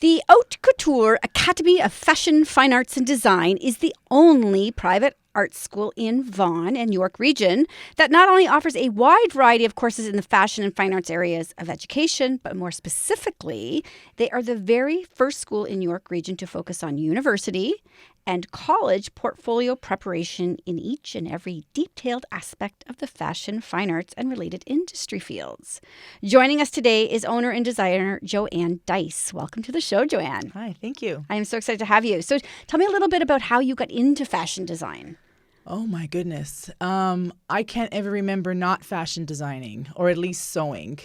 The Haute Couture Academy of Fashion, Fine Arts and Design is the only private art school in Vaughan and York region that not only offers a wide variety of courses in the fashion and fine arts areas of education, but more specifically, they are the very first school in York region to focus on university and college portfolio preparation in each and every detailed aspect of the fashion, fine arts, and related industry fields. Joining us today is owner and designer Joanne Dice. Welcome to the show, Joanne. Hi, thank you. I am so excited to have you. So tell me a little bit about how you got into fashion design. Oh my goodness. I can't ever remember not fashion designing, or at least sewing.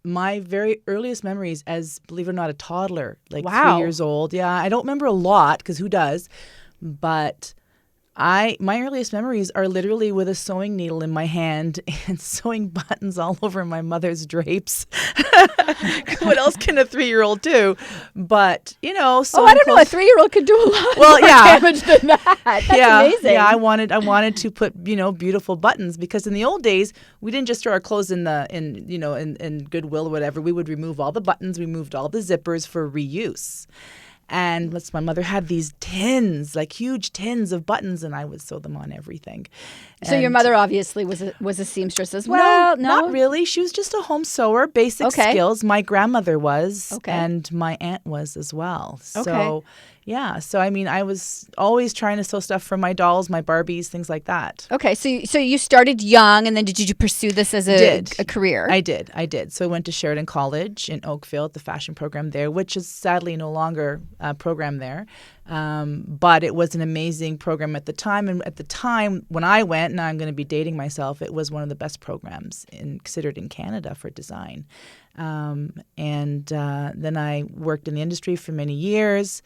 My very earliest memories as, believe it or not, a toddler, like Wow. 3 years old. Yeah, I don't remember a lot, because who does? But my earliest memories are literally with a sewing needle in my hand and sewing buttons all over my mother's drapes. What else can a 3-year-old do? But, you know, I don't know. A 3-year-old could do a lot more damage than that. That's amazing. Yeah, I wanted to put, beautiful buttons, because in the old days, we didn't just throw our clothes in Goodwill or whatever. We would remove all the buttons, removed all the zippers for reuse. And my mother had these tins, like huge tins of buttons, and I would sew them on everything. So your mother obviously was a seamstress as well? No, not really. She was just a home sewer, basic skills. My grandmother was, and my aunt was as well. So, yeah. So, I mean, I was always trying to sew stuff for my dolls, my Barbies, things like that. Okay. So you started young, and then did you pursue this as a career? I did. So I went to Sheridan College in Oakville at the fashion program there, which is sadly no longer a program there. But it was an amazing program at the time. And at the time when I went, now I'm going to be dating myself, it was one of the best programs considered in Canada for design. And then I worked in the industry for many years.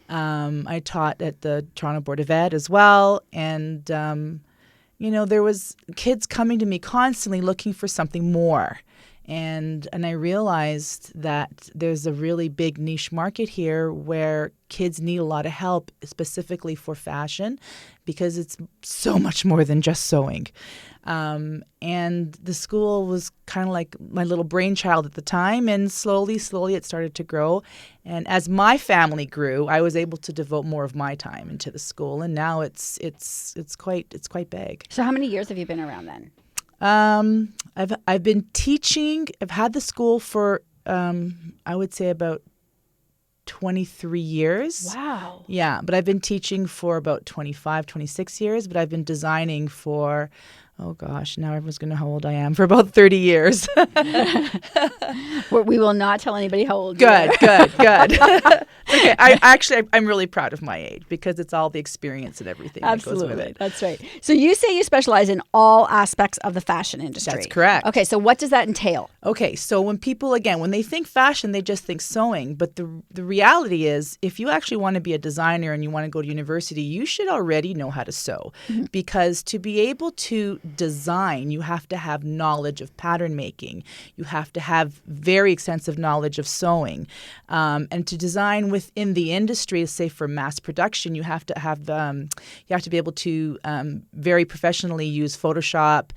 I taught at the Toronto Board of Ed as well. And, there was kids coming to me constantly looking for something more. And I realized that there's a really big niche market here where kids need a lot of help, specifically for fashion, because it's so much more than just sewing. And the school was kind of like my little brainchild at the time, and slowly it started to grow. And as my family grew, I was able to devote more of my time into the school, and now it's quite big. So how many years have you been around then? I've been teaching. I've had the school for I would say about 23 years. Wow. Yeah, but I've been teaching for about 25, 26 years, but I've been designing for, oh gosh, now everyone's going to know how old I am, for about 30 years. We will not tell anybody how old you are. Good. Okay, I'm really proud of my age, because it's all the experience and everything that goes with it. That's right. So you say you specialize in all aspects of the fashion industry. That's correct. Okay, so what does that entail? Okay, so when they think fashion, they just think sewing. But the reality is, if you actually want to be a designer and you want to go to university, you should already know how to sew. Mm-hmm. Because to be able to design, you have to have knowledge of pattern making. You have to have very extensive knowledge of sewing. And to design within the industry, say for mass production, you have to have you have to be able to very professionally use Photoshop,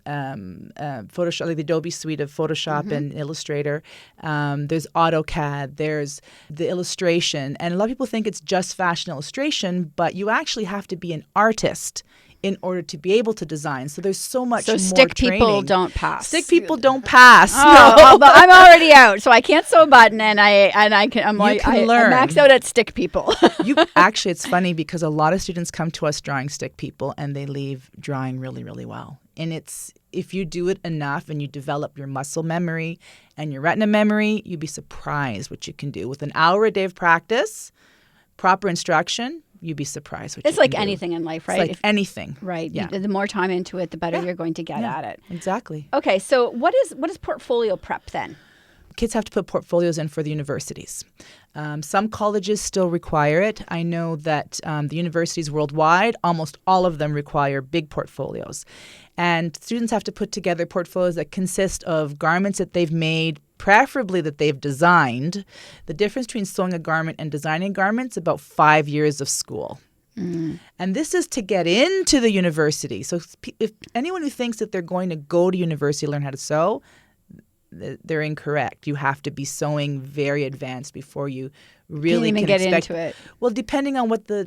Photoshop, like the Adobe suite of Photoshop and Illustrator. There's AutoCAD. There's the illustration, and a lot of people think it's just fashion illustration, but you actually have to be an artist in order to be able to design. So there's so much more stick training. People don't pass. Stick people don't pass. Oh, No. but I'm already out, so I can't sew a button, and I can learn. I max out at stick people. Actually, it's funny, because a lot of students come to us drawing stick people, and they leave drawing really, really well. And if you do it enough and you develop your muscle memory and your retina memory, you'd be surprised what you can do. With an hour a day of practice, proper instruction, you'd be surprised what you can do. It's like anything in life, right? It's like anything. Right. Yeah. The more time into it, the better you're going to get at it. Exactly. Okay, so what is portfolio prep then? Kids have to put portfolios in for the universities. Some colleges still require it. I know that the universities worldwide, almost all of them require big portfolios. And students have to put together portfolios that consist of garments that they've made, preferably that they've designed. The difference between sewing a garment and designing a garment is about 5 years of school. Mm. And this is to get into the university. So if anyone who thinks that they're going to go to university to learn how to sew, they're incorrect. You have to be sewing very advanced before you really Can't even can get expect, into it. Well, depending on what the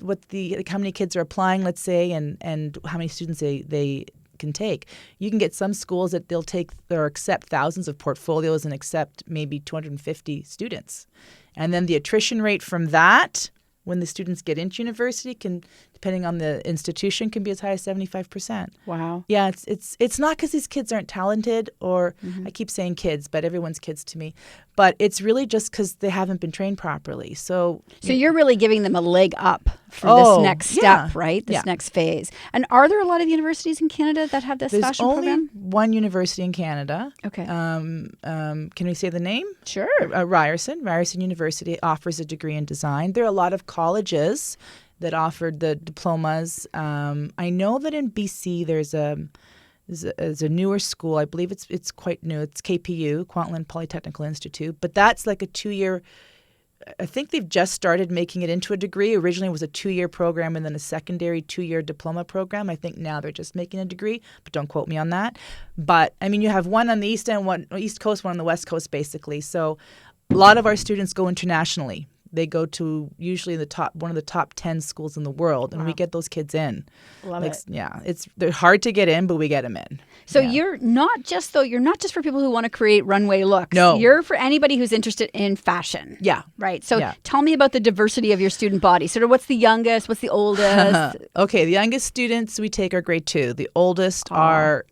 like how many kids are applying, let's say, and how many students they can take. You can get some schools that they'll take or accept thousands of portfolios and accept maybe 250 students. And then the attrition rate from that, when the students get into university, can, depending on the institution, can be as high as 75%. Wow. Yeah, it's not because these kids aren't talented, or I keep saying kids, but everyone's kids to me. But it's really just because they haven't been trained properly. So you're really giving them a leg up for this next step, right? This next phase. And are there a lot of universities in Canada that have this fashion program? There's only one university in Canada. Okay. Can we say the name? Sure. Ryerson University offers a degree in design. There are a lot of colleges that offered the diplomas. I know that in BC there's a newer school. I believe it's quite new. It's KPU, Kwantlen Polytechnical Institute. But that's like a 2-year. I think they've just started making it into a degree. Originally it was a 2-year program and then a secondary 2-year diploma program. I think now they're just making a degree, but don't quote me on that. But I mean, you have one on the East Coast, one on the West Coast, basically. So a lot of our students go internationally. They go to usually one of the top 10 schools in the world, and we get those kids in. Love it. Yeah, they're hard to get in, but we get them in. So you're not just for people who want to create runway looks. No. You're for anybody who's interested in fashion. Yeah. Right. So tell me about the diversity of your student body. Sort of what's the youngest, what's the oldest? Okay, the youngest students we take are grade 2. The oldest are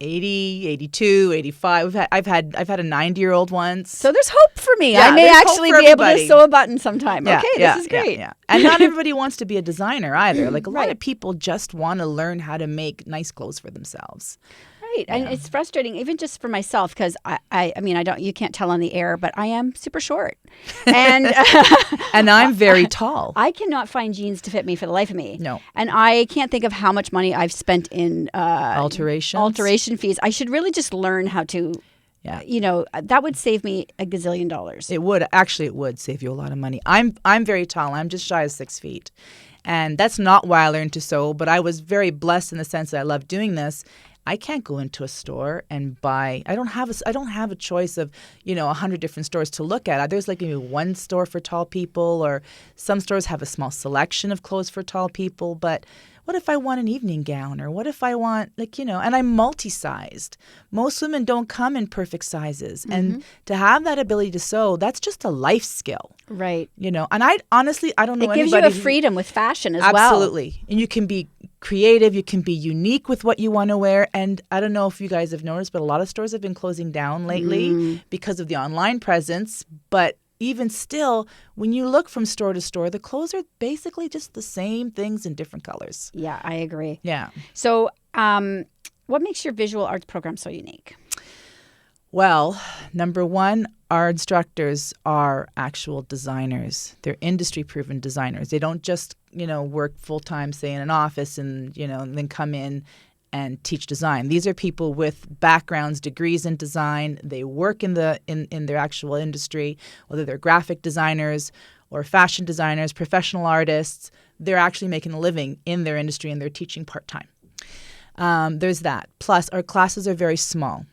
80, 82, 85. I've had a 90-year-old once. So there's hope for me. Yeah, I may there's actually hope for be able to everybody. sew a button sometime. Okay, this is great. Yeah. And not everybody wants to be a designer either. Like a lot of people just want to learn how to make nice clothes for themselves. Right. And it's frustrating, even just for myself, because I mean, you can't tell on the air, but I am super short. And and I'm very tall. I cannot find jeans to fit me for the life of me. No. And I can't think of how much money I've spent in alteration fees. I should really just learn how to, that would save me a gazillion dollars. It would save you a lot of money. I'm very tall. I'm just shy of 6 feet. And that's not why I learned to sew, but I was very blessed in the sense that I love doing this. I can't go into a store and buy. I don't have a choice of 100 different stores to look at. There's like maybe one store for tall people, or some stores have a small selection of clothes for tall people. But what if I want an evening gown, or what if I want and I'm multi-sized. Most women don't come in perfect sizes, and to have that ability to sew, that's just a life skill. Right. And I honestly don't know anybody. It gives you a freedom with fashion as well. Absolutely. And you can be creative, you can be unique with what you want to wear. And I don't know if you guys have noticed, but a lot of stores have been closing down lately because of the online presence. But even still, when you look from store to store, the clothes are basically just the same things in different colors. Yeah, I agree. Yeah. So what makes your visual arts program so unique? Well, number one, our instructors are actual designers. They're industry-proven designers. They don't just, work full-time, say, in an office and then come in and teach design. These are people with backgrounds, degrees in design. They work in their actual industry, whether they're graphic designers or fashion designers, professional artists. They're actually making a living in their industry, and they're teaching part-time. There's that. Plus, our classes are very small.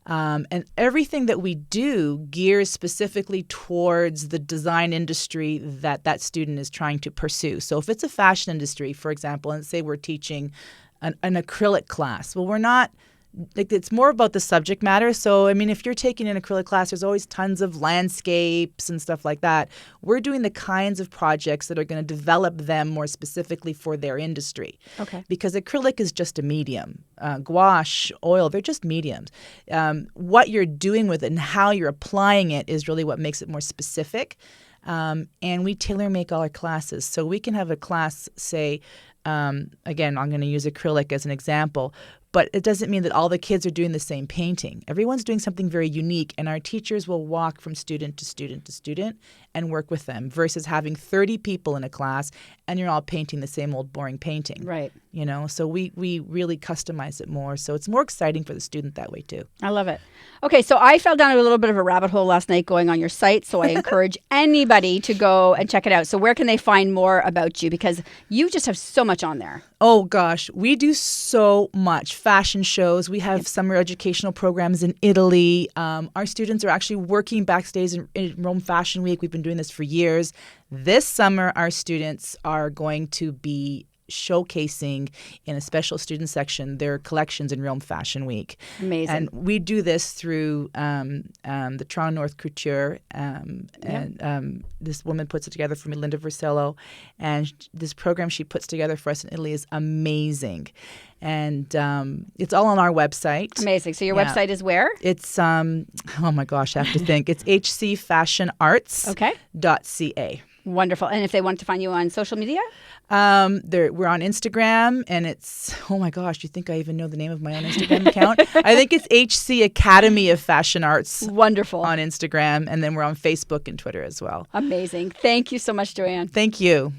And everything that we do gears specifically towards the design industry that student is trying to pursue. So if it's a fashion industry, for example, and say we're teaching an acrylic class, well, we're not it's more about the subject matter. So, I mean, if you're taking an acrylic class, there's always tons of landscapes and stuff like that. We're doing the kinds of projects that are going to develop them more specifically for their industry. Okay. Because acrylic is just a medium. Gouache, oil, they're just mediums. What you're doing with it and how you're applying it is really what makes it more specific. And we tailor make all our classes. So we can have a class, say, again, I'm going to use acrylic as an example, but it doesn't mean that all the kids are doing the same painting. Everyone's doing something very unique, and our teachers will walk from student to student to student and work with them versus having 30 people in a class and you're all painting the same old boring painting. Right. So we really customize it more. So it's more exciting for the student that way too. I love it. Okay, so I fell down a little bit of a rabbit hole last night going on your site, so I encourage anybody to go and check it out. So where can they find more about you? Because you just have so much on there. Oh, gosh. We do so much. Fashion shows. We have summer educational programs in Italy. Our students are actually working backstage in Rome Fashion Week. We've been doing this for years. This summer, our students are going to be showcasing in a special student section their collections in Rome Fashion Week. Amazing. And we do this through the Toronto North Couture. And this woman puts it together for me, Linda Versillo. And this program she puts together for us in Italy is amazing. And it's all on our website. Amazing. So your website is where? It's, oh my gosh, I have to think. It's hcfashionarts.ca. Wonderful. And if they want to find you on social media? We're on Instagram, and it's, oh my gosh, you think I even know the name of my own Instagram account? I think it's HC Academy of Fashion Arts. Wonderful. On Instagram, and then we're on Facebook and Twitter as well. Amazing. Thank you so much, Joanne. Thank you.